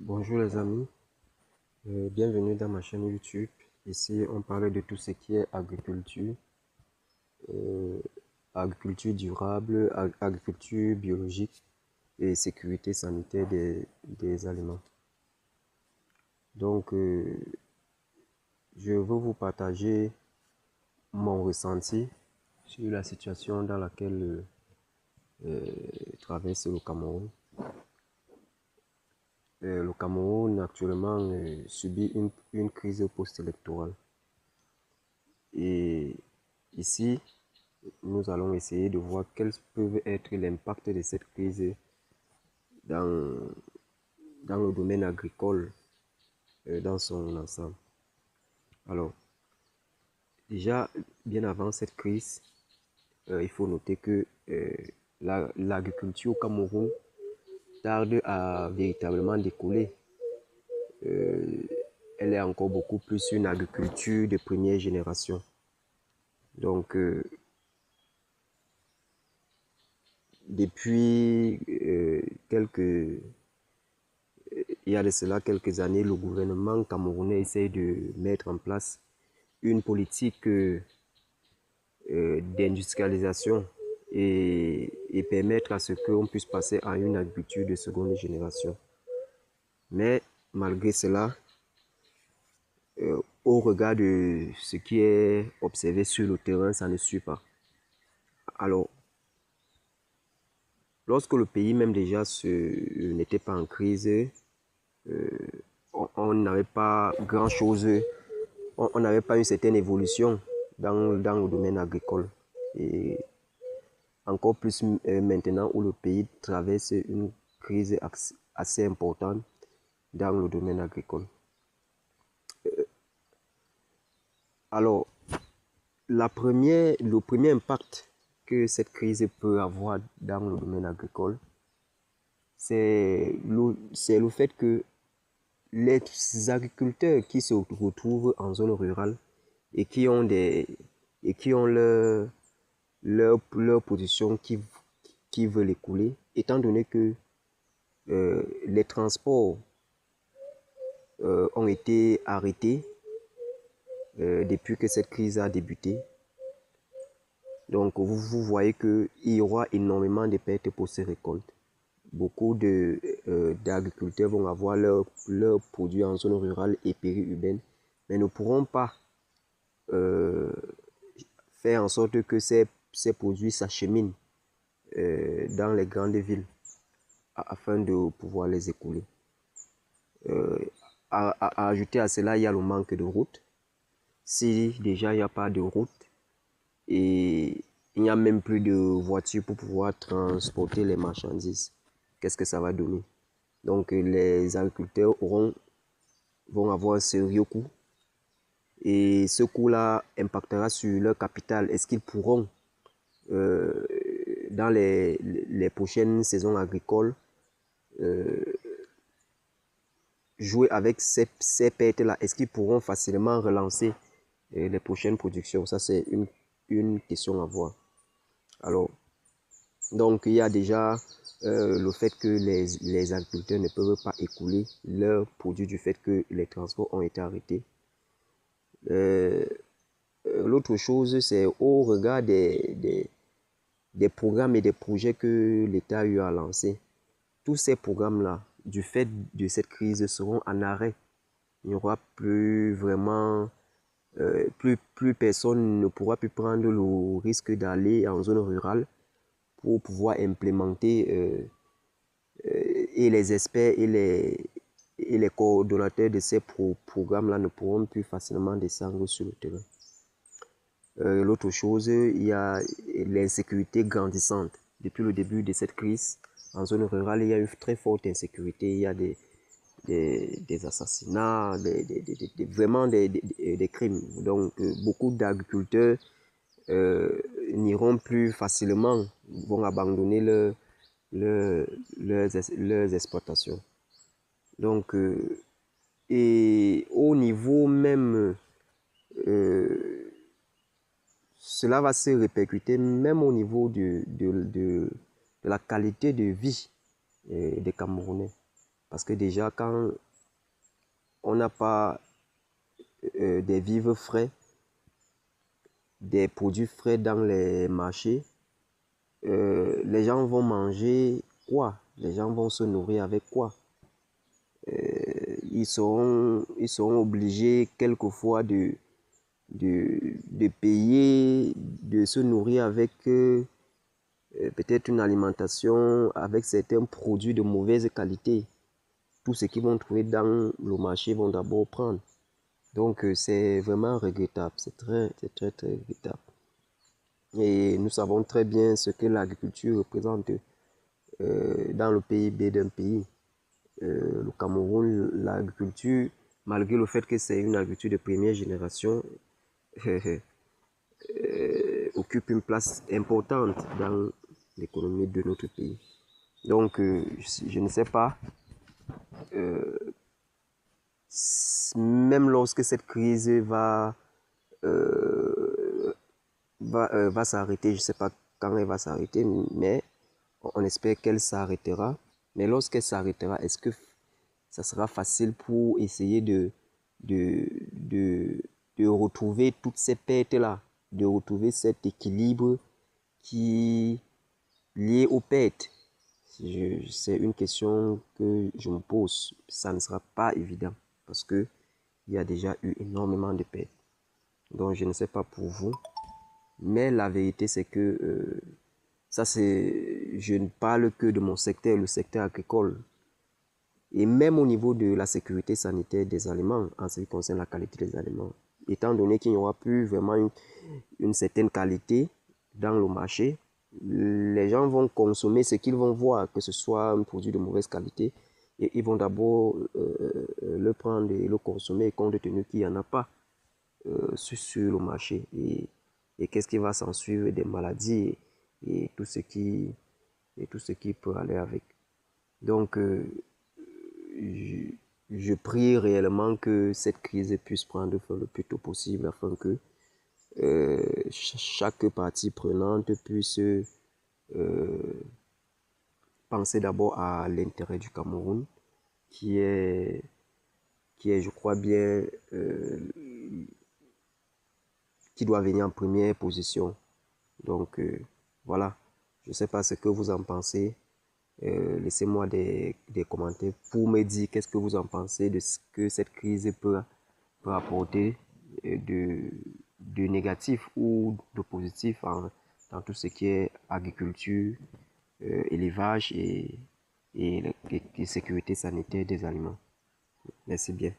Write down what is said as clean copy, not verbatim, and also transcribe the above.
Bonjour les amis, bienvenue dans ma chaîne YouTube. Ici, on parle de tout ce qui est agriculture, euh, agriculture durable, agriculture biologique et sécurité sanitaire des aliments. Donc, je veux vous partager mon ressenti sur la situation dans laquelle traverse le Cameroun. Le Cameroun actuellement subit une crise post-électorale. Et ici, nous allons essayer de voir quels peuvent être l'impact de cette crise dans, dans le domaine agricole dans son ensemble. Alors, déjà, bien avant cette crise, il faut noter que l'agriculture au Cameroun tarde à véritablement décoller. Euh, Elle est encore beaucoup plus une agriculture de première génération. Donc, depuis il y a de cela quelques années, le gouvernement camerounais essaie de mettre en place une politique d'industrialisation et permettre à ce qu'on puisse passer à une agriculture de seconde génération. Mais malgré cela, au regard de ce qui est observé sur le terrain, ça ne suit pas. Alors, lorsque le pays même déjà n'était pas en crise, on n'avait pas grand-chose, on n'avait pas une certaine évolution dans le domaine agricole. Et encore plus maintenant où le pays traverse une crise assez importante dans le domaine agricole. Alors, le premier impact que cette crise peut avoir dans le domaine agricole, c'est le fait que les agriculteurs qui se retrouvent en zone rurale et qui ont leur position qui veulent écouler, étant donné que les transports ont été arrêtés depuis que cette crise a débuté. Donc vous voyez qu'il y aura énormément de pertes pour ces récoltes. Beaucoup d'agriculteurs vont avoir leurs produits en zone rurale et périurbaine, mais ne pourront pas euh, faire en sorte que ces produits s'acheminent dans les grandes villes afin de pouvoir les écouler. Euh, à ajouter à cela, il y a le manque de routes. Si déjà il n'y a pas de route et il n'y a même plus de voitures pour pouvoir transporter les marchandises, qu'est-ce que ça va donner? Donc les agriculteurs vont avoir un sérieux coût et ce coût-là impactera sur leur capital. Est-ce qu'ils pourront, euh, dans les prochaines saisons agricoles, euh, jouer avec ces pertes-là? Est-ce qu'ils pourront facilement relancer les prochaines productions? Ça, c'est une question à voir. Alors, donc, il y a déjà le fait que les agriculteurs ne peuvent pas écouler leurs produits du fait que les transports ont été arrêtés. L'autre chose, c'est au regard des programmes et des projets que l'État a eu à lancer. Tous ces programmes-là, du fait de cette crise, seront en arrêt. Il n'y aura plus vraiment, plus personne ne pourra plus prendre le risque d'aller en zone rurale pour pouvoir implémenter et les experts et les coordonnateurs de ces programmes-là ne pourront plus facilement descendre sur le terrain. L'autre chose, il y a l'insécurité grandissante. Depuis le début de cette crise, en zone rurale, il y a une très forte insécurité. Il y a des assassinats, vraiment des crimes. Donc, beaucoup d'agriculteurs n'iront plus facilement, vont abandonner leur- leurs exploitations. Donc, et au niveau même, euh, cela va se répercuter même au niveau de la qualité de vie des Camerounais. Parce que déjà, quand on n'a pas des vivres frais, des produits frais dans les marchés, les gens vont manger quoi? Les gens vont se nourrir avec quoi? Ils seront obligés quelquefois de payer, de se nourrir avec peut-être une alimentation, avec certains produits de mauvaise qualité. Tout ce qu'ils vont trouver dans le marché vont d'abord prendre. Donc c'est vraiment regrettable, c'est très, très regrettable. Et nous savons très bien ce que l'agriculture représente dans le PIB d'un pays. Le Cameroun, l'agriculture, malgré le fait que c'est une agriculture de première génération, occupe une place importante dans l'économie de notre pays. Donc, je ne sais pas, même lorsque cette crise va s'arrêter, je ne sais pas quand elle va s'arrêter, mais on espère qu'elle s'arrêtera. Mais lorsqu'elle s'arrêtera, est-ce que ça sera facile pour essayer de, de, de retrouver toutes ces pertes-là, de retrouver cet équilibre qui est lié aux pertes? C'est une question que je me pose. Ça ne sera pas évident parce qu'il y a déjà eu énormément de pertes. Donc je ne sais pas pour vous, mais la vérité c'est que je ne parle que de mon secteur, le secteur agricole. Et même au niveau de la sécurité sanitaire des aliments, en ce qui concerne la qualité des aliments. Étant donné qu'il n'y aura plus vraiment une certaine qualité dans le marché, les gens vont consommer ce qu'ils vont voir, que ce soit un produit de mauvaise qualité, et ils vont d'abord le prendre et le consommer compte tenu qu'il n'y en a pas sur le marché. Et qu'est-ce qui va s'en suivre? Des maladies et tout ce qui peut aller avec. Donc, je prie réellement que cette crise puisse prendre fin le plus tôt possible afin que chaque partie prenante puisse penser d'abord à l'intérêt du Cameroun, qui est, je crois bien, qui doit venir en première position. Donc, voilà. Je ne sais pas ce que vous en pensez. Laissez-moi des commentaires pour me dire qu'est-ce que vous en pensez de ce que cette crise peut apporter de négatif ou de positif dans tout ce qui est agriculture, élevage et sécurité sanitaire des aliments. Merci bien.